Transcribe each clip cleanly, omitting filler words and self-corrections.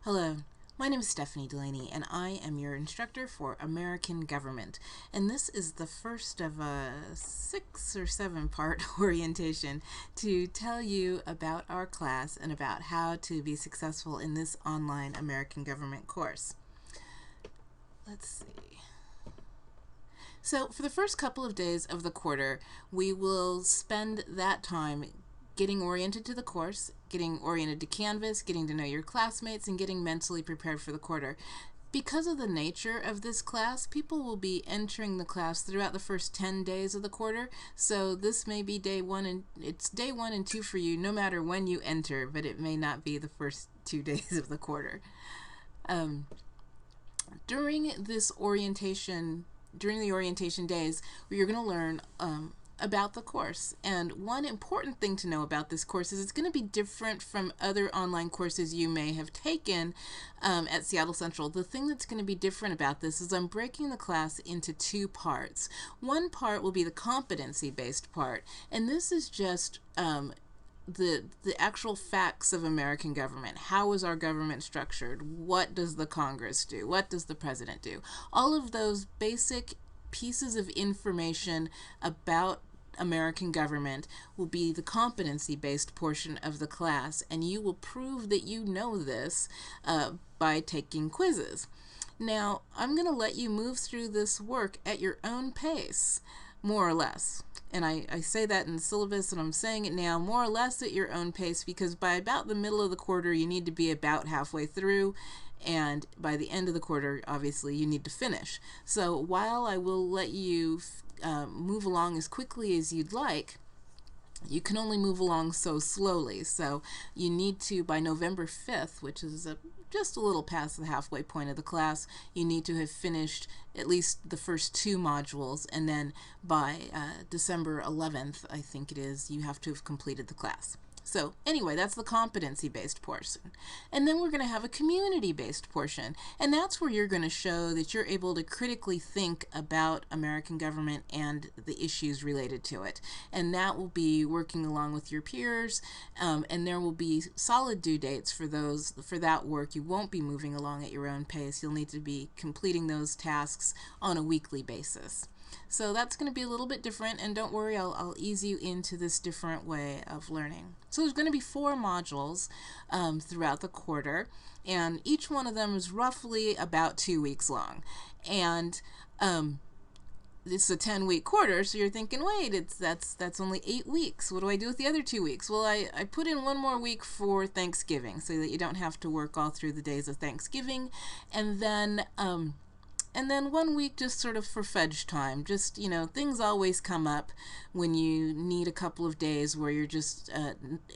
Hello, my name is Stephanie Delaney, and I am your instructor for American Government. And this is the first of a 6 or 7 part orientation to tell you about our class and about how to be successful in this online American Government course. Let's see. So for the first couple of days of the quarter, we will spend that time getting oriented to the course, getting oriented to Canvas, getting to know your classmates, and getting mentally prepared for the quarter. Because of the nature of this class, people will be entering the class throughout the first 10 days of the quarter, so this may be day 1 and it's day 1 and 2 for you no matter when you enter, but it may not be the first 2 days of the quarter. During the orientation days, you're going to learn about the course. And one important thing to know about this course is it's going to be different from other online courses you may have taken at Seattle Central. The thing that's going to be different about this is I'm breaking the class into 2 parts. One part will be the competency-based part, and this is just the actual facts of American government. How is our government structured? What does the Congress do? What does the president do? All of those basic pieces of information about American government will be the competency-based portion of the class, and you will prove that you know this by taking quizzes. Now, I'm going to let you move through this work at your own pace, more or less. And I say that in the syllabus, and I'm saying it now, more or less at your own pace, because by about the middle of the quarter, you need to be about halfway through, and by the end of the quarter, obviously, you need to finish. So while I will let you move along as quickly as you'd like, you can only move along so slowly. So you need to, by November 5th, which is just a little past the halfway point of the class, you need to have finished at least the first 2 modules, and then by December 11th, I think it is, you have to have completed the class. So anyway, that's the competency-based portion. And then we're going to have a community-based portion, and that's where you're going to show that you're able to critically think about American government and the issues related to it. And that will be working along with your peers, and there will be solid due dates for that work. You won't be moving along at your own pace. You'll need to be completing those tasks on a weekly basis. So that's going to be a little bit different, and don't worry, I'll ease you into this different way of learning. So there's going to be 4 modules throughout the quarter, and each one of them is roughly about 2 weeks long. And it's a 10-week quarter, so you're thinking, wait, that's only 8 weeks. What do I do with the other 2 weeks? Well, I put in 1 more week for Thanksgiving, so that you don't have to work all through the days of Thanksgiving, and then 1 week just sort of for fudge time. Just, things always come up when you need a couple of days where you're just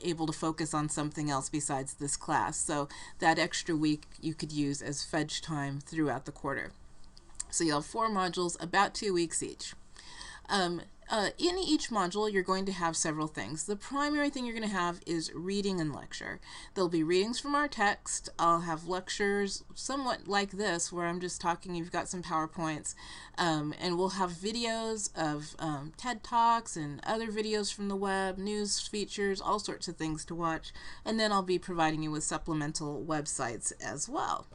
able to focus on something else besides this class. So that extra week you could use as fudge time throughout the quarter. So you'll have 4 modules, about 2 weeks each. In each module, you're going to have several things. The primary thing you're going to have is reading and lecture. There'll be readings from our text. I'll have lectures somewhat like this, where I'm just talking, you've got some PowerPoints, and we'll have videos of TED Talks and other videos from the web, news features, all sorts of things to watch, and then I'll be providing you with supplemental websites as well.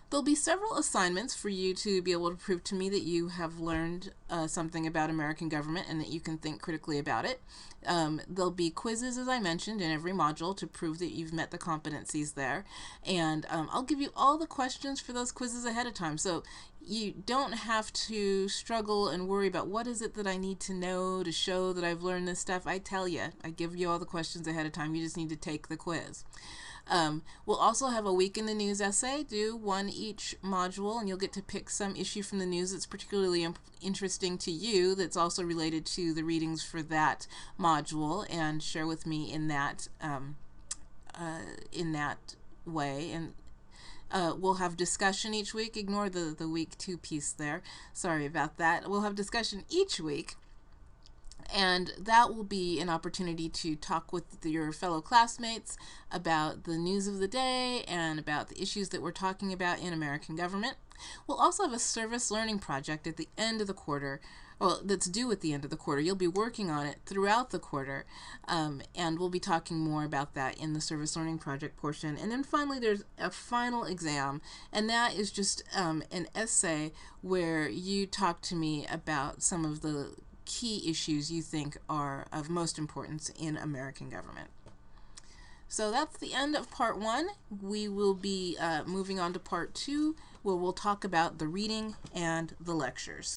There'll be several assignments for you to be able to prove to me that you have learned something about American government and that you can think critically about it. There'll be quizzes, as I mentioned, in every module to prove that you've met the competencies there. And I'll give you all the questions for those quizzes ahead of time, so you don't have to struggle and worry about what is it that I need to know to show that I've learned this stuff. I tell you, I give you all the questions ahead of time. You just need to take the quiz. We'll also have a week in the news essay, do 1 each module, and you'll get to pick some issue from the news that's particularly interesting to you, that's also related to the readings for that module, and share with me in that way. And we'll have discussion each week. Ignore the week 2 piece there. Sorry about that. We'll have discussion each week. And that will be an opportunity to talk with your fellow classmates about the news of the day and about the issues that we're talking about in American government. We'll also have a service learning project at the end of the quarter well, that's due at the end of the quarter. You'll be working on it throughout the quarter, and we'll be talking more about that in the service learning project portion. And then finally, there's a final exam, and that is just an essay where you talk to me about some of the key issues you think are of most importance in American government. So that's the end of part 1. We will be moving on to part 2, where we'll talk about the reading and the lectures.